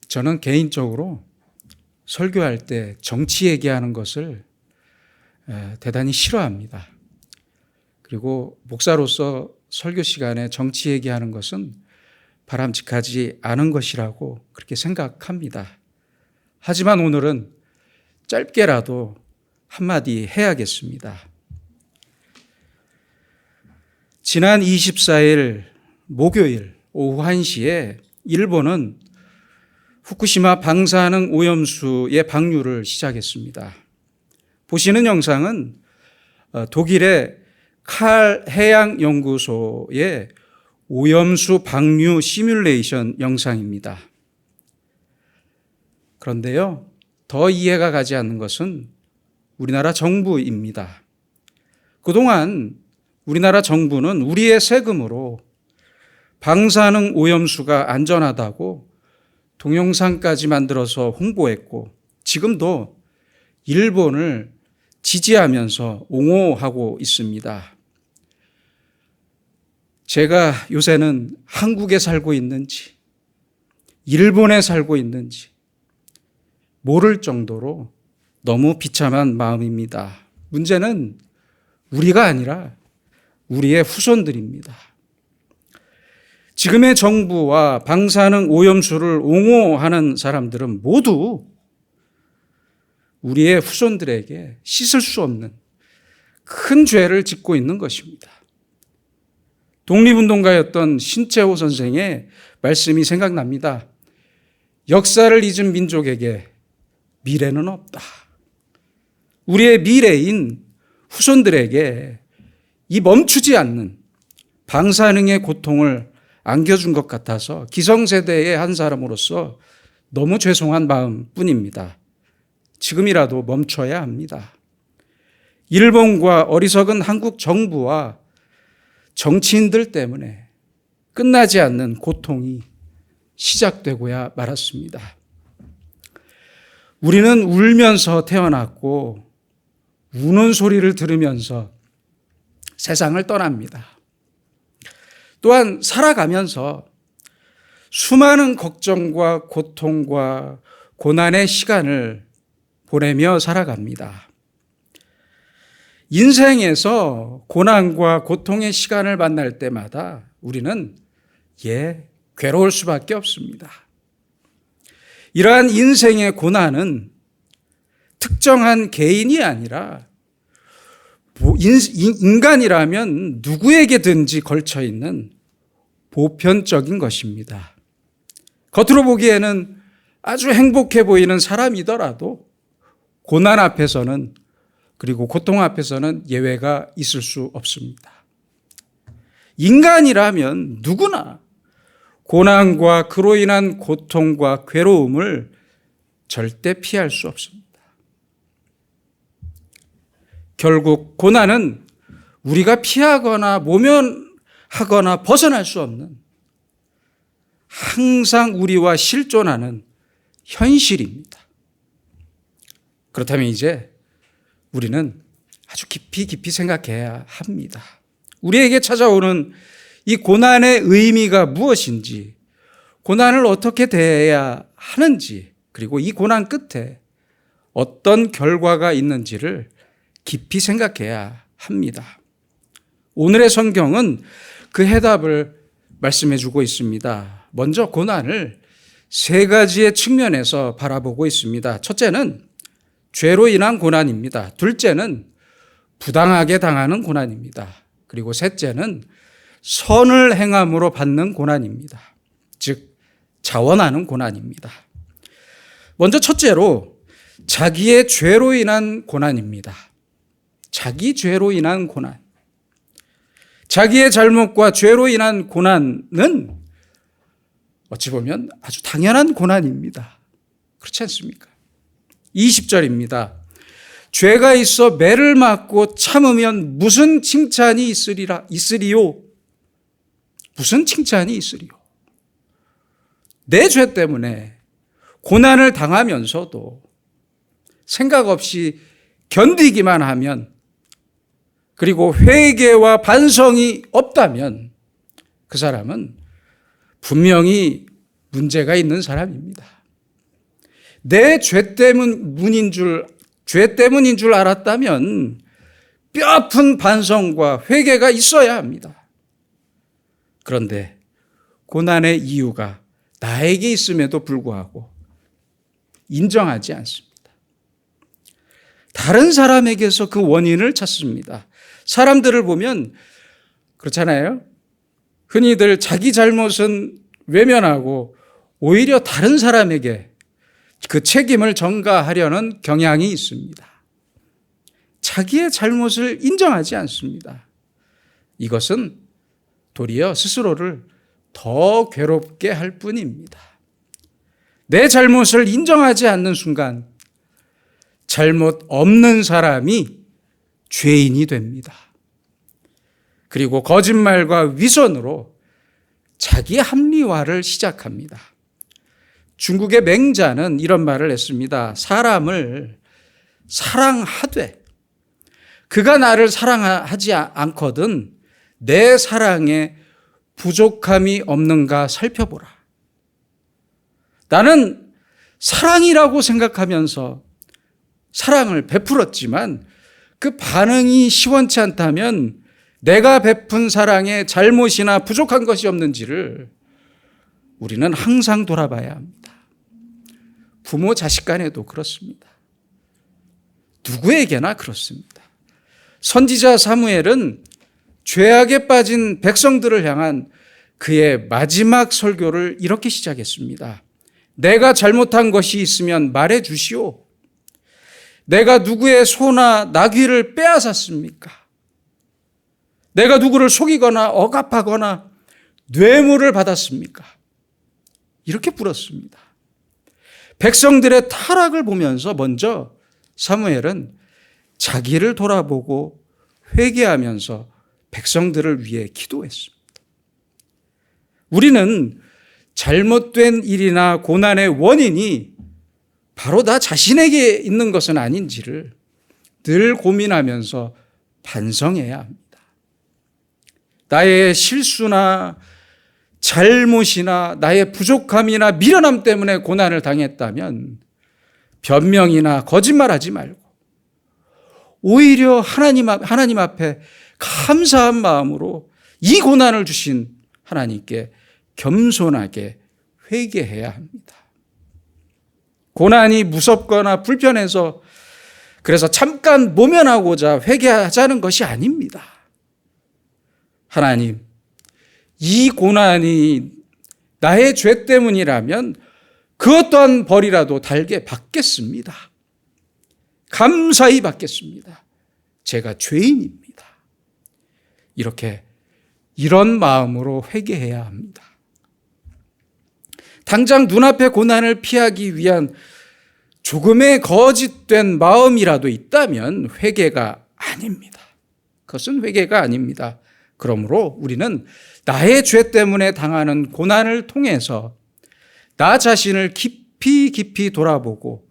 저는 개인적으로 설교할 때 정치 얘기하는 것을 대단히 싫어합니다. 그리고 목사로서 설교 시간에 정치 얘기하는 것은 바람직하지 않은 것이라고 그렇게 생각합니다. 하지만 오늘은 짧게라도 한마디 해야겠습니다. 지난 24일 목요일 오후 1시에 일본은 후쿠시마 방사능 오염수의 방류를 시작했습니다. 보시는 영상은 독일의 칼 해양연구소의 오염수 방류 시뮬레이션 영상입니다. 그런데요, 더 이해가 가지 않는 것은 우리나라 정부입니다. 그동안 우리나라 정부는 우리의 세금으로 방사능 오염수가 안전하다고 동영상까지 만들어서 홍보했고, 지금도 일본을 지지하면서 옹호하고 있습니다. 제가 요새는 한국에 살고 있는지 일본에 살고 있는지 모를 정도로 너무 비참한 마음입니다. 문제는 우리가 아니라 우리의 후손들입니다. 지금의 정부와 방사능 오염수를 옹호하는 사람들은 모두 우리의 후손들에게 씻을 수 없는 큰 죄를 짓고 있는 것입니다. 독립운동가였던 신채호 선생의 말씀이 생각납니다. 역사를 잊은 민족에게 미래는 없다. 우리의 미래인 후손들에게 이 멈추지 않는 방사능의 고통을 안겨준 것 같아서 기성세대의 한 사람으로서 너무 죄송한 마음뿐입니다. 지금이라도 멈춰야 합니다. 일본과 어리석은 한국 정부와 정치인들 때문에 끝나지 않는 고통이 시작되고야 말았습니다. 우리는 울면서 태어났고 우는 소리를 들으면서 세상을 떠납니다. 또한 살아가면서 수많은 걱정과 고통과 고난의 시간을 보내며 살아갑니다. 인생에서 고난과 고통의 시간을 만날 때마다 우리는 괴로울 수밖에 없습니다. 이러한 인생의 고난은 특정한 개인이 아니라 인간이라면 누구에게든지 걸쳐 있는 보편적인 것입니다. 겉으로 보기에는 아주 행복해 보이는 사람이더라도 고난 앞에서는, 그리고 고통 앞에서는 예외가 있을 수 없습니다. 인간이라면 누구나 고난과 그로 인한 고통과 괴로움을 절대 피할 수 없습니다. 결국 고난은 우리가 피하거나 모면하거나 벗어날 수 없는, 항상 우리와 실존하는 현실입니다. 그렇다면 이제 우리는 아주 깊이 생각해야 합니다. 우리에게 찾아오는 이 고난의 의미가 무엇인지, 고난을 어떻게 대해야 하는지, 그리고 이 고난 끝에 어떤 결과가 있는지를 깊이 생각해야 합니다. 오늘의 성경은 그 해답을 말씀해 주고 있습니다. 먼저 고난을 세 가지의 측면에서 바라보고 있습니다. 첫째는 죄로 인한 고난입니다. 둘째는 부당하게 당하는 고난입니다. 그리고 셋째는 선을 행함으로 받는 고난입니다. 즉 자원하는 고난입니다. 먼저 첫째로 자기의 죄로 인한 고난입니다. 자기 죄로 인한 고난. 자기의 잘못과 죄로 인한 고난은 어찌 보면 아주 당연한 고난입니다. 그렇지 않습니까? 20절입니다. 죄가 있어 매를 맞고 참으면 무슨 칭찬이 있으리요? 무슨 칭찬이 있으리요? 내 죄 때문에 고난을 당하면서도 생각 없이 견디기만 하면, 그리고 회개와 반성이 없다면 그 사람은 분명히 문제가 있는 사람입니다. 내 죄 때문인 줄 알았다면 뼈아픈 반성과 회개가 있어야 합니다. 그런데 고난의 이유가 나에게 있음에도 불구하고 인정하지 않습니다. 다른 사람에게서 그 원인을 찾습니다. 사람들을 보면 그렇잖아요. 흔히들 자기 잘못은 외면하고 오히려 다른 사람에게 그 책임을 전가하려는 경향이 있습니다. 자기의 잘못을 인정하지 않습니다. 이것은 도리어 스스로를 더 괴롭게 할 뿐입니다. 내 잘못을 인정하지 않는 순간 잘못 없는 사람이 죄인이 됩니다. 그리고 거짓말과 위선으로 자기 합리화를 시작합니다. 중국의 맹자는 이런 말을 했습니다. 사람을 사랑하되 그가 나를 사랑하지 않거든 내 사랑에 부족함이 없는가 살펴보라. 나는 사랑이라고 생각하면서 사랑을 베풀었지만 그 반응이 시원치 않다면 내가 베푼 사랑에 잘못이나 부족한 것이 없는지를 우리는 항상 돌아봐야 합니다. 부모 자식 간에도 그렇습니다. 누구에게나 그렇습니다. 선지자 사무엘은 죄악에 빠진 백성들을 향한 그의 마지막 설교를 이렇게 시작했습니다. 내가 잘못한 것이 있으면 말해 주시오. 내가 누구의 소나 나귀를 빼앗았습니까? 내가 누구를 속이거나 억압하거나 뇌물을 받았습니까? 이렇게 물었습니다. 백성들의 타락을 보면서 먼저 사무엘은 자기를 돌아보고 회개하면서 백성들을 위해 기도했습니다. 우리는 잘못된 일이나 고난의 원인이 바로 나 자신에게 있는 것은 아닌지를 늘 고민하면서 반성해야 합니다. 나의 실수나 잘못이나 나의 부족함이나 미련함 때문에 고난을 당했다면 변명이나 거짓말하지 말고 오히려 하나님 앞에 감사한 마음으로 이 고난을 주신 하나님께 겸손하게 회개해야 합니다. 고난이 무섭거나 불편해서 그래서 잠깐 모면하고자 회개하자는 것이 아닙니다. 하나님, 이 고난이 나의 죄 때문이라면 그것 또한 벌이라도 달게 받겠습니다. 감사히 받겠습니다. 제가 죄인입니다. 이런 마음으로 회개해야 합니다. 당장 눈앞의 고난을 피하기 위한 조금의 거짓된 마음이라도 있다면 회개가 아닙니다. 그것은 회개가 아닙니다. 그러므로 우리는 나의 죄 때문에 당하는 고난을 통해서 나 자신을 깊이 돌아보고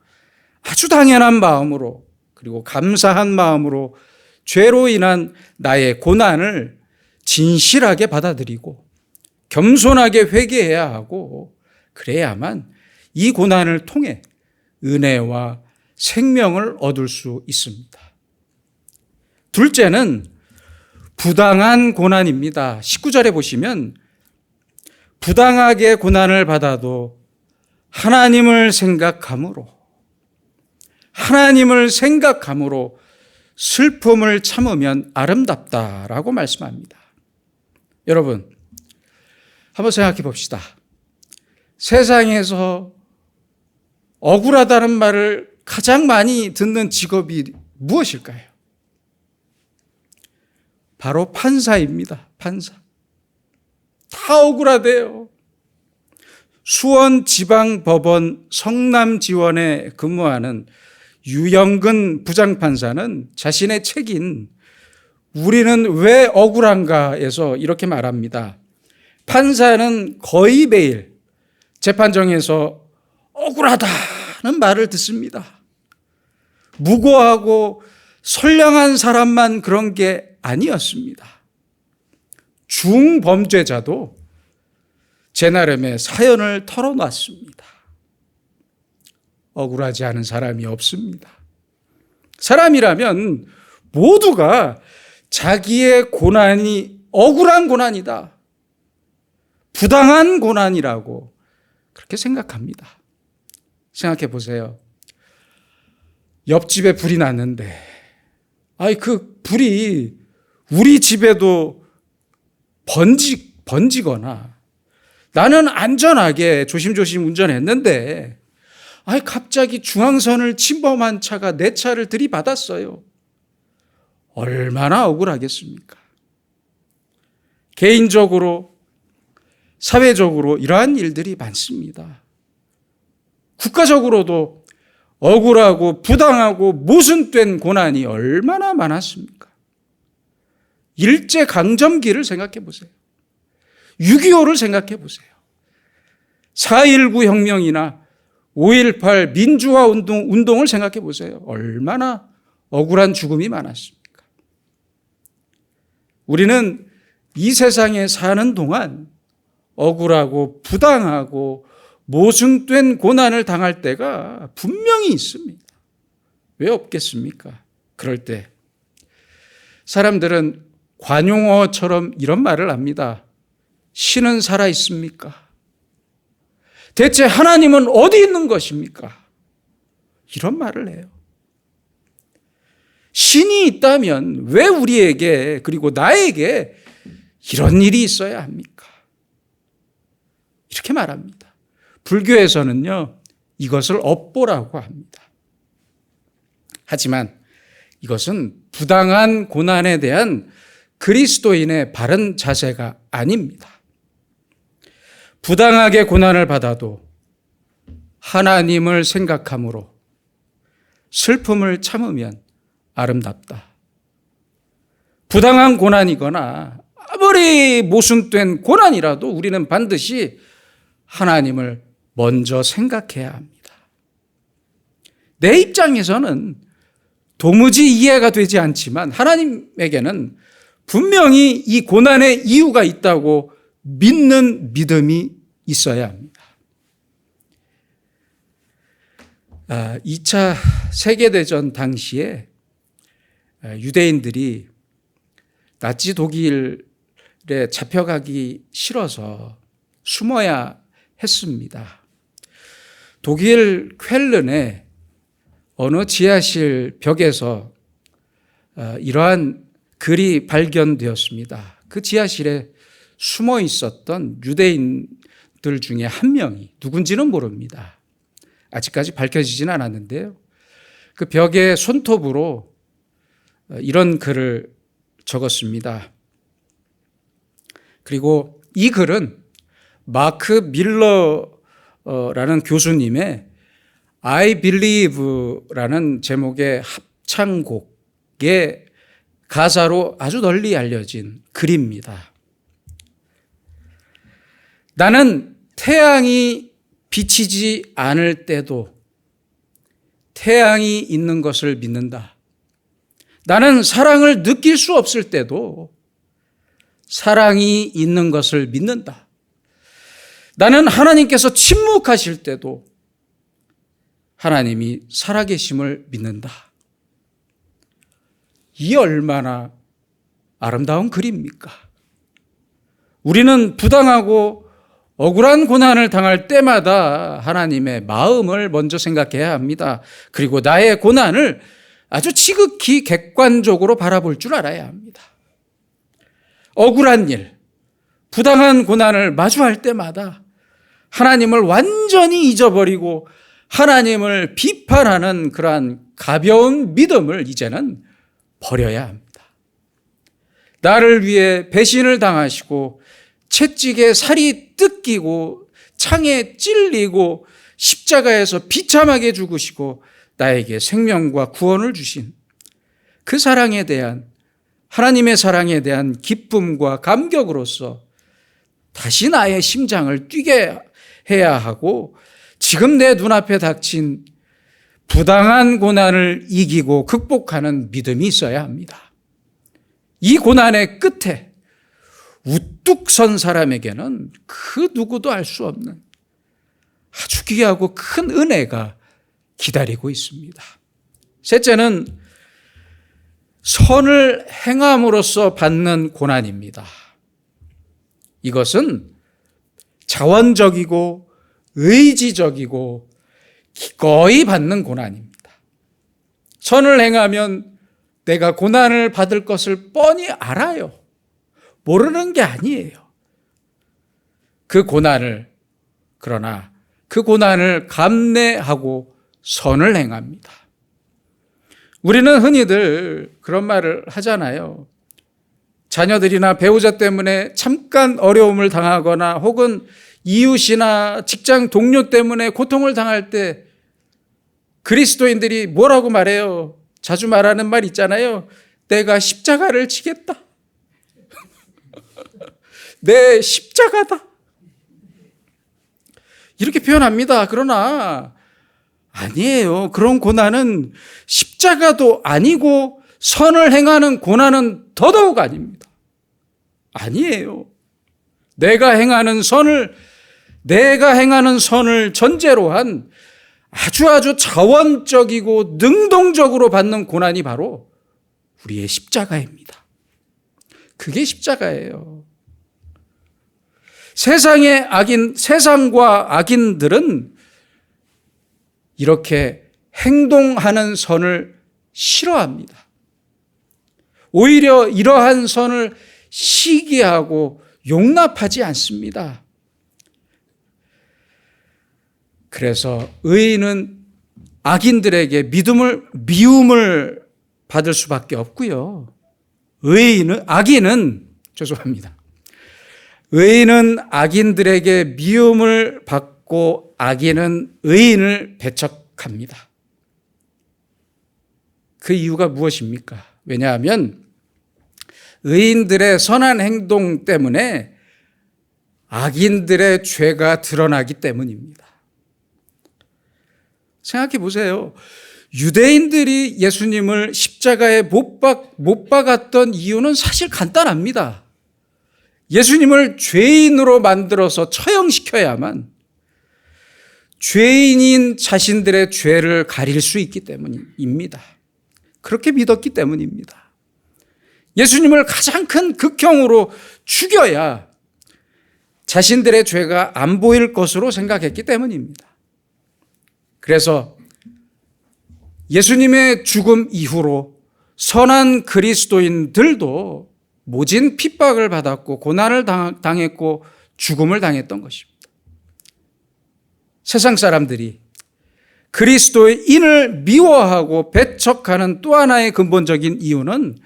아주 당연한 마음으로 그리고 감사한 마음으로 죄로 인한 나의 고난을 진실하게 받아들이고 겸손하게 회개해야 하고 그래야만 이 고난을 통해 은혜와 생명을 얻을 수 있습니다. 둘째는 부당한 고난입니다. 19절에 보시면 부당하게 고난을 받아도 하나님을 생각함으로 슬픔을 참으면 아름답다라고 말씀합니다. 여러분, 한번 생각해 봅시다. 세상에서 억울하다는 말을 가장 많이 듣는 직업이 무엇일까요? 바로 판사입니다. 판사. 다 억울하대요. 수원지방법원 성남지원에 근무하는 유영근 부장판사는 자신의 책인 우리는 왜 억울한가에서 이렇게 말합니다. 판사는 거의 매일 재판정에서 억울하다는 말을 듣습니다. 무고하고 선량한 사람만 그런 게 아니었습니다. 중범죄자도 제 나름의 사연을 털어놨습니다. 억울하지 않은 사람이 없습니다. 사람이라면 모두가 자기의 고난이 억울한 고난이다, 부당한 고난이라고 그렇게 생각합니다. 생각해 보세요. 옆집에 불이 났는데 그 불이 우리 집에도 번지거나 나는 안전하게 조심조심 운전했는데 갑자기 중앙선을 침범한 차가 내 차를 들이받았어요. 얼마나 억울하겠습니까? 개인적으로, 사회적으로 이러한 일들이 많습니다. 국가적으로도 억울하고 부당하고 모순된 고난이 얼마나 많았습니까? 일제강점기를 생각해 보세요. 6.25를 생각해 보세요. 4.19 혁명이나 5.18 민주화 운동을 생각해 보세요. 얼마나 억울한 죽음이 많았습니까? 우리는 이 세상에 사는 동안 억울하고 부당하고 모순된 고난을 당할 때가 분명히 있습니다. 왜 없겠습니까? 그럴 때 사람들은 관용어처럼 이런 말을 합니다. 신은 살아 있습니까? 대체 하나님은 어디 있는 것입니까? 이런 말을 해요. 신이 있다면 왜 우리에게, 그리고 나에게 이런 일이 있어야 합니까? 이렇게 말합니다. 불교에서는요, 이것을 업보라고 합니다. 하지만 이것은 부당한 고난에 대한 그리스도인의 바른 자세가 아닙니다. 부당하게 고난을 받아도 하나님을 생각함으로 슬픔을 참으면 아름답다. 부당한 고난이거나 아무리 모순된 고난이라도 우리는 반드시 하나님을 먼저 생각해야 합니다. 내 입장에서는 도무지 이해가 되지 않지만 하나님에게는 분명히 이 고난의 이유가 있다고 믿는 믿음이 있어야 합니다. 2차 세계대전 당시에 유대인들이 나치 독일에 잡혀가기 싫어서 숨어야 했습니다. 독일 쾰른의 어느 지하실 벽에서 이러한 글이 발견되었습니다. 그 지하실에 숨어 있었던 유대인들 중에 한 명이 누군지는 모릅니다. 아직까지 밝혀지지는 않았는데요. 그 벽에 손톱으로 이런 글을 적었습니다. 그리고 이 글은 마크 밀러라는 교수님의 I Believe라는 제목의 합창곡의 가사로 아주 널리 알려진 글입니다. 나는 태양이 비치지 않을 때도 태양이 있는 것을 믿는다. 나는 사랑을 느낄 수 없을 때도 사랑이 있는 것을 믿는다. 나는 하나님께서 침묵하실 때도 하나님이 살아계심을 믿는다. 이 얼마나 아름다운 글입니까? 우리는 부당하고 억울한 고난을 당할 때마다 하나님의 마음을 먼저 생각해야 합니다. 그리고 나의 고난을 아주 지극히 객관적으로 바라볼 줄 알아야 합니다. 억울한 일, 부당한 고난을 마주할 때마다 하나님을 완전히 잊어버리고 하나님을 비판하는 그러한 가벼운 믿음을 이제는 버려야 합니다. 나를 위해 배신을 당하시고 채찍에 살이 뜯기고 창에 찔리고 십자가에서 비참하게 죽으시고 나에게 생명과 구원을 주신 그 사랑에 대한, 하나님의 사랑에 대한 기쁨과 감격으로서 다시 나의 심장을 뛰게 해야 하고, 지금 내 눈앞에 닥친 부당한 고난을 이기고 극복하는 믿음이 있어야 합니다. 이 고난의 끝에 우뚝 선 사람에게는 그 누구도 알 수 없는 아주 귀하고 큰 은혜가 기다리고 있습니다. 셋째는 선을 행함으로써 받는 고난입니다. 이것은 자원적이고 의지적이고 기꺼이 받는 고난입니다. 선을 행하면 내가 고난을 받을 것을 뻔히 알아요. 모르는 게 아니에요. 그러나 그 고난을 감내하고 선을 행합니다. 우리는 흔히들 그런 말을 하잖아요. 자녀들이나 배우자 때문에 잠깐 어려움을 당하거나 혹은 이웃이나 직장 동료 때문에 고통을 당할 때 그리스도인들이 뭐라고 말해요? 자주 말하는 말 있잖아요. 내가 십자가를 지겠다. 내 십자가다. 이렇게 표현합니다. 그러나 아니에요. 그런 고난은 십자가도 아니고 선을 행하는 고난은 더더욱 아닙니다. 아니에요. 내가 행하는 선을 전제로 한 아주 자원적이고 능동적으로 받는 고난이 바로 우리의 십자가입니다. 그게 십자가예요. 세상과 악인들은 이렇게 행동하는 선을 싫어합니다. 오히려 이러한 선을 시기하고 용납하지 않습니다. 그래서 의인은 악인들에게 미움을 받을 수밖에 없고요. 악인은 악인들에게 미움을 받고 악인은 의인을 배척합니다. 그 이유가 무엇입니까? 왜냐하면 의인들의 선한 행동 때문에 악인들의 죄가 드러나기 때문입니다. 생각해 보세요. 유대인들이 예수님을 십자가에 못 박았던 이유는 사실 간단합니다. 예수님을 죄인으로 만들어서 처형시켜야만 죄인인 자신들의 죄를 가릴 수 있기 때문입니다. 그렇게 믿었기 때문입니다. 예수님을 가장 큰 극형으로 죽여야 자신들의 죄가 안 보일 것으로 생각했기 때문입니다. 그래서 예수님의 죽음 이후로 선한 그리스도인들도 모진 핍박을 받았고 고난을 당했고 죽음을 당했던 것입니다. 세상 사람들이 그리스도인을 미워하고 배척하는 또 하나의 근본적인 이유는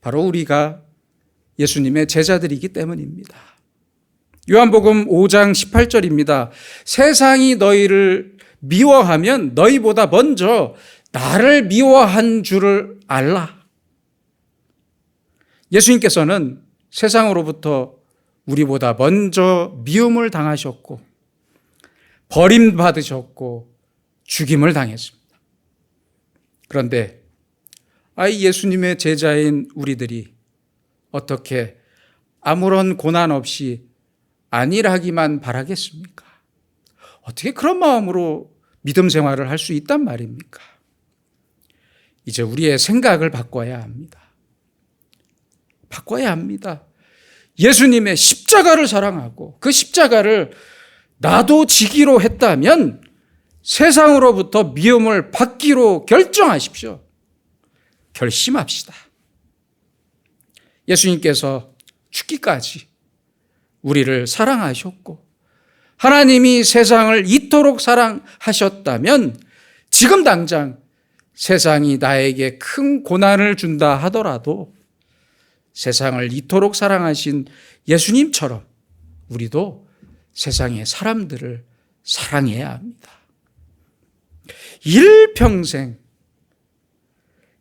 바로 우리가 예수님의 제자들이기 때문입니다. 요한복음 5장 18절입니다. 세상이 너희를 미워하면 너희보다 먼저 나를 미워한 줄을 알라. 예수님께서는 세상으로부터 우리보다 먼저 미움을 당하셨고 버림받으셨고 죽임을 당했습니다. 그런데 예수님의 제자인 우리들이 어떻게 아무런 고난 없이 안일하기만 바라겠습니까? 어떻게 그런 마음으로 믿음 생활을 할 수 있단 말입니까? 이제 우리의 생각을 바꿔야 합니다. 예수님의 십자가를 사랑하고 그 십자가를 나도 지기로 했다면 세상으로부터 미움을 받기로 결정하십시오. 결심합시다. 예수님께서 죽기까지 우리를 사랑하셨고 하나님이 세상을 이토록 사랑하셨다면 지금 당장 세상이 나에게 큰 고난을 준다 하더라도 세상을 이토록 사랑하신 예수님처럼 우리도 세상의 사람들을 사랑해야 합니다. 일평생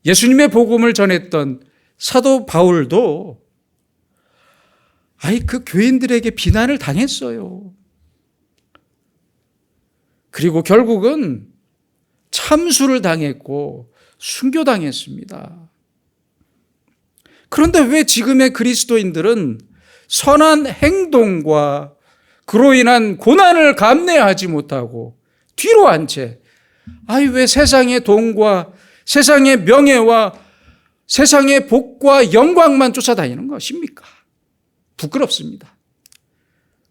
예수님의 복음을 전했던 사도 바울도 그 교인들에게 비난을 당했어요. 그리고 결국은 참수를 당했고 순교당했습니다. 그런데 왜 지금의 그리스도인들은 선한 행동과 그로 인한 고난을 감내하지 못하고 뒤로 한 채 아이, 왜 세상의 돈과 세상의 명예와 세상의 복과 영광만 쫓아다니는 것입니까? 부끄럽습니다.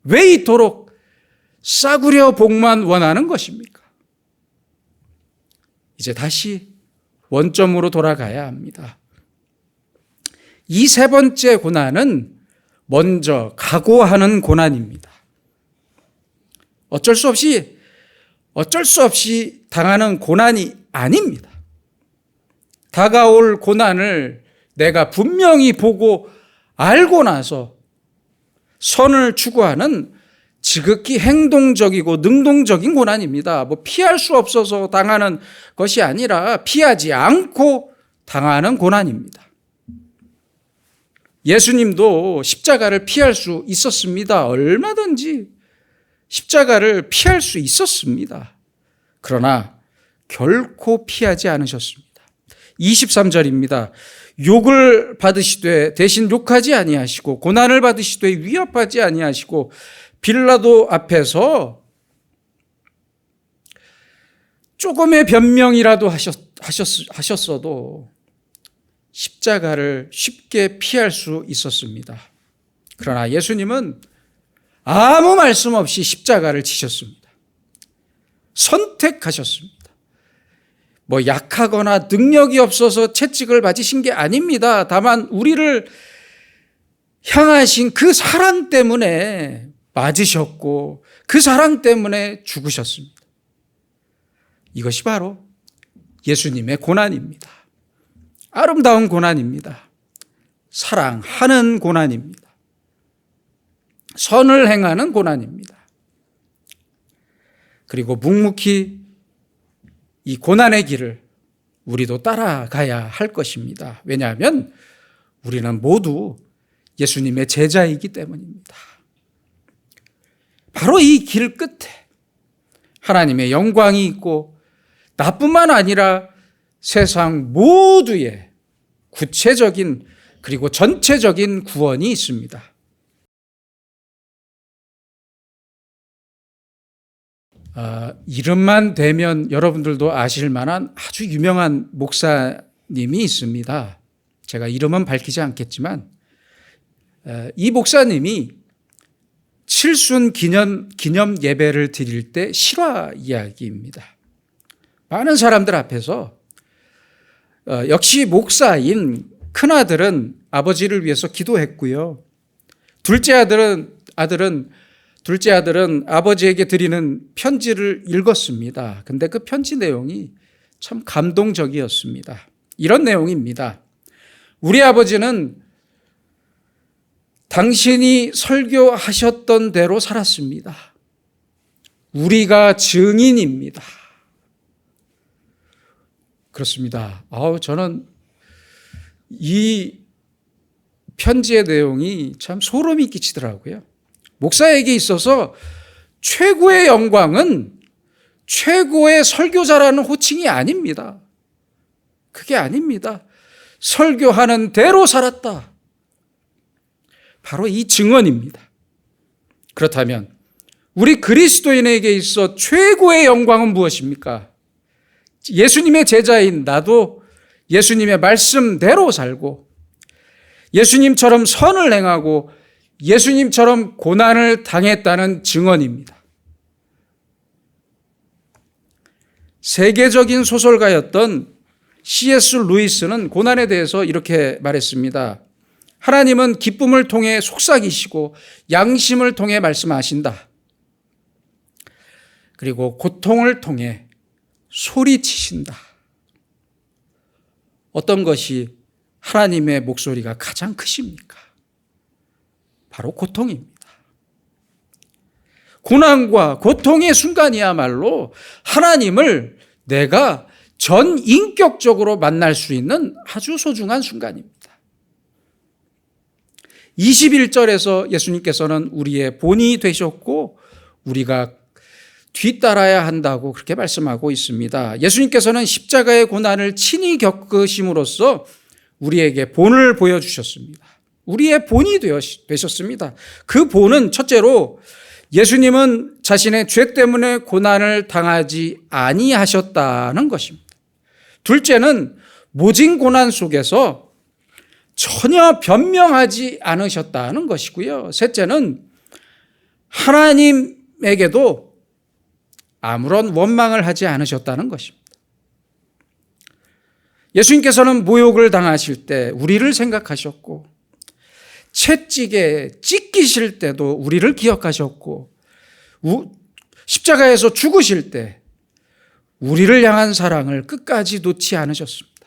왜 이토록 싸구려 복만 원하는 것입니까? 이제 다시 원점으로 돌아가야 합니다. 이 세 번째 고난은 먼저 각오하는 고난입니다. 어쩔 수 없이 당하는 고난이 아닙니다. 다가올 고난을 내가 분명히 보고 알고 나서 선을 추구하는 지극히 행동적이고 능동적인 고난입니다. 피할 수 없어서 당하는 것이 아니라 피하지 않고 당하는 고난입니다. 예수님도 십자가를 피할 수 있었습니다. 얼마든지 십자가를 피할 수 있었습니다. 그러나 결코 피하지 않으셨습니다. 23절입니다. 욕을 받으시되 대신 욕하지 아니하시고 고난을 받으시되 위협하지 아니하시고 빌라도 앞에서 조금의 변명이라도 하셨어도 십자가를 쉽게 피할 수 있었습니다. 그러나 예수님은 아무 말씀 없이 십자가를 지셨습니다. 선택하셨습니다. 약하거나 능력이 없어서 채찍을 맞으신 게 아닙니다. 다만 우리를 향하신 그 사랑 때문에 맞으셨고 그 사랑 때문에 죽으셨습니다. 이것이 바로 예수님의 고난입니다. 아름다운 고난입니다. 사랑하는 고난입니다. 선을 행하는 고난입니다. 그리고 묵묵히 이 고난의 길을 우리도 따라가야 할 것입니다. 왜냐하면 우리는 모두 예수님의 제자이기 때문입니다. 바로 이 길 끝에 하나님의 영광이 있고 나뿐만 아니라 세상 모두의 구체적인 그리고 전체적인 구원이 있습니다. 이름만 대면 여러분들도 아실 만한 아주 유명한 목사님이 있습니다. 제가 이름은 밝히지 않겠지만 이 목사님이 칠순 기념 예배를 드릴 때 실화 이야기입니다. 많은 사람들 앞에서 역시 목사인 큰아들은 아버지를 위해서 기도했고요. 둘째 아들은 아버지에게 드리는 편지를 읽었습니다. 근데 그 편지 내용이 참 감동적이었습니다. 이런 내용입니다. 우리 아버지는 당신이 설교하셨던 대로 살았습니다. 우리가 증인입니다. 그렇습니다. 저는 이 편지의 내용이 참 소름이 끼치더라고요. 목사에게 있어서 최고의 영광은 최고의 설교자라는 호칭이 아닙니다. 그게 아닙니다. 설교하는 대로 살았다. 바로 이 증언입니다. 그렇다면 우리 그리스도인에게 있어 최고의 영광은 무엇입니까? 예수님의 제자인 나도 예수님의 말씀대로 살고 예수님처럼 선을 행하고 예수님처럼 고난을 당했다는 증언입니다. 세계적인 소설가였던 C.S. 루이스는 고난에 대해서 이렇게 말했습니다. 하나님은 기쁨을 통해 속삭이시고 양심을 통해 말씀하신다. 그리고 고통을 통해 소리치신다. 어떤 것이 하나님의 목소리가 가장 크십니까? 바로 고통입니다. 고난과 고통의 순간이야말로 하나님을 내가 전인격적으로 만날 수 있는 아주 소중한 순간입니다. 21절에서 예수님께서는 우리의 본이 되셨고 우리가 뒤따라야 한다고 그렇게 말씀하고 있습니다. 예수님께서는 십자가의 고난을 친히 겪으심으로써 우리에게 본을 보여주셨습니다. 우리의 본이 되셨습니다. 그 본은 첫째로 예수님은 자신의 죄 때문에 고난을 당하지 아니하셨다는 것입니다. 둘째는 모진 고난 속에서 전혀 변명하지 않으셨다는 것이고요. 셋째는 하나님에게도 아무런 원망을 하지 않으셨다는 것입니다. 예수님께서는 모욕을 당하실 때 우리를 생각하셨고, 채찍에 찢기실 때도 우리를 기억하셨고, 십자가에서 죽으실 때 우리를 향한 사랑을 끝까지 놓지 않으셨습니다.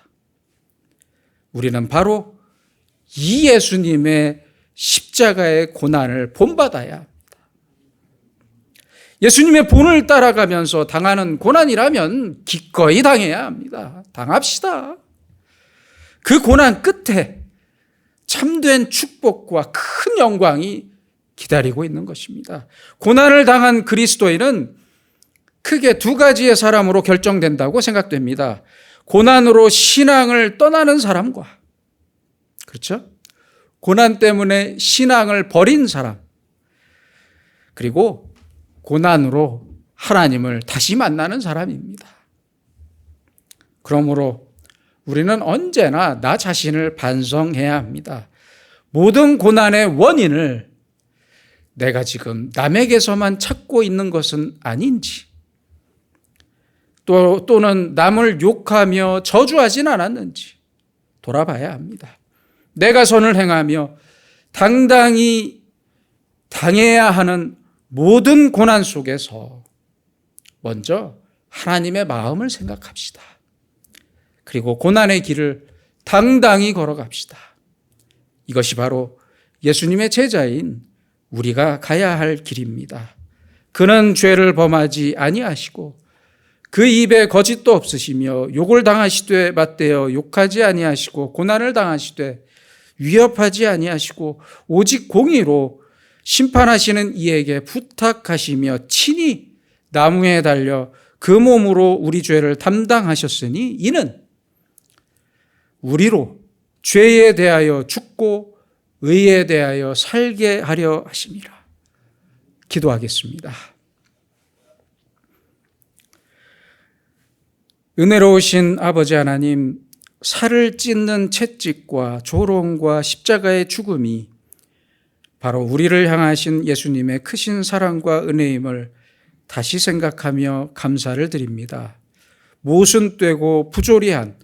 우리는 바로 이 예수님의 십자가의 고난을 본받아야 합니다. 예수님의 본을 따라가면서 당하는 고난이라면 기꺼이 당해야 합니다. 당합시다. 그 고난 끝에 참된 축복과 큰 영광이 기다리고 있는 것입니다. 고난을 당한 그리스도인은 크게 두 가지의 사람으로 결정된다고 생각됩니다. 고난으로 신앙을 떠나는 사람과, 그렇죠? 고난 때문에 신앙을 버린 사람, 그리고 고난으로 하나님을 다시 만나는 사람입니다. 그러므로 우리는 언제나 나 자신을 반성해야 합니다. 모든 고난의 원인을 내가 지금 남에게서만 찾고 있는 것은 아닌지, 또는 남을 욕하며 저주하진 않았는지 돌아봐야 합니다. 내가 선을 행하며 당당히 당해야 하는 모든 고난 속에서 먼저 하나님의 마음을 생각합시다. 그리고 고난의 길을 당당히 걸어갑시다. 이것이 바로 예수님의 제자인 우리가 가야 할 길입니다. 그는 죄를 범하지 아니하시고 그 입에 거짓도 없으시며 욕을 당하시되 맞대어 욕하지 아니하시고 고난을 당하시되 위협하지 아니하시고 오직 공의로 심판하시는 이에게 부탁하시며 친히 나무에 달려 그 몸으로 우리 죄를 담당하셨으니 이는 우리로 죄에 대하여 죽고 의에 대하여 살게 하려 하심이라. 기도하겠습니다. 은혜로우신 아버지 하나님, 살을 찢는 채찍과 조롱과 십자가의 죽음이 바로 우리를 향하신 예수님의 크신 사랑과 은혜임을 다시 생각하며 감사를 드립니다. 모순되고 부조리한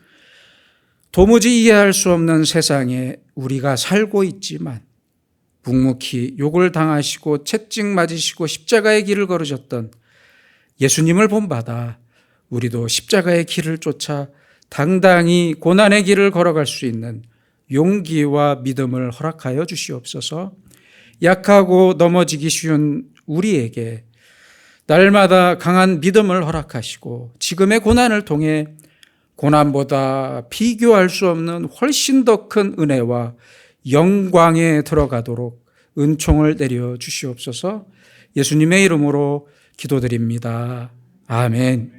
도무지 이해할 수 없는 세상에 우리가 살고 있지만 묵묵히 욕을 당하시고 채찍 맞으시고 십자가의 길을 걸으셨던 예수님을 본받아 우리도 십자가의 길을 쫓아 당당히 고난의 길을 걸어갈 수 있는 용기와 믿음을 허락하여 주시옵소서. 약하고 넘어지기 쉬운 우리에게 날마다 강한 믿음을 허락하시고 지금의 고난을 통해 고난보다 비교할 수 없는 훨씬 더 큰 은혜와 영광에 들어가도록 은총을 내려 주시옵소서. 예수님의 이름으로 기도드립니다. 아멘.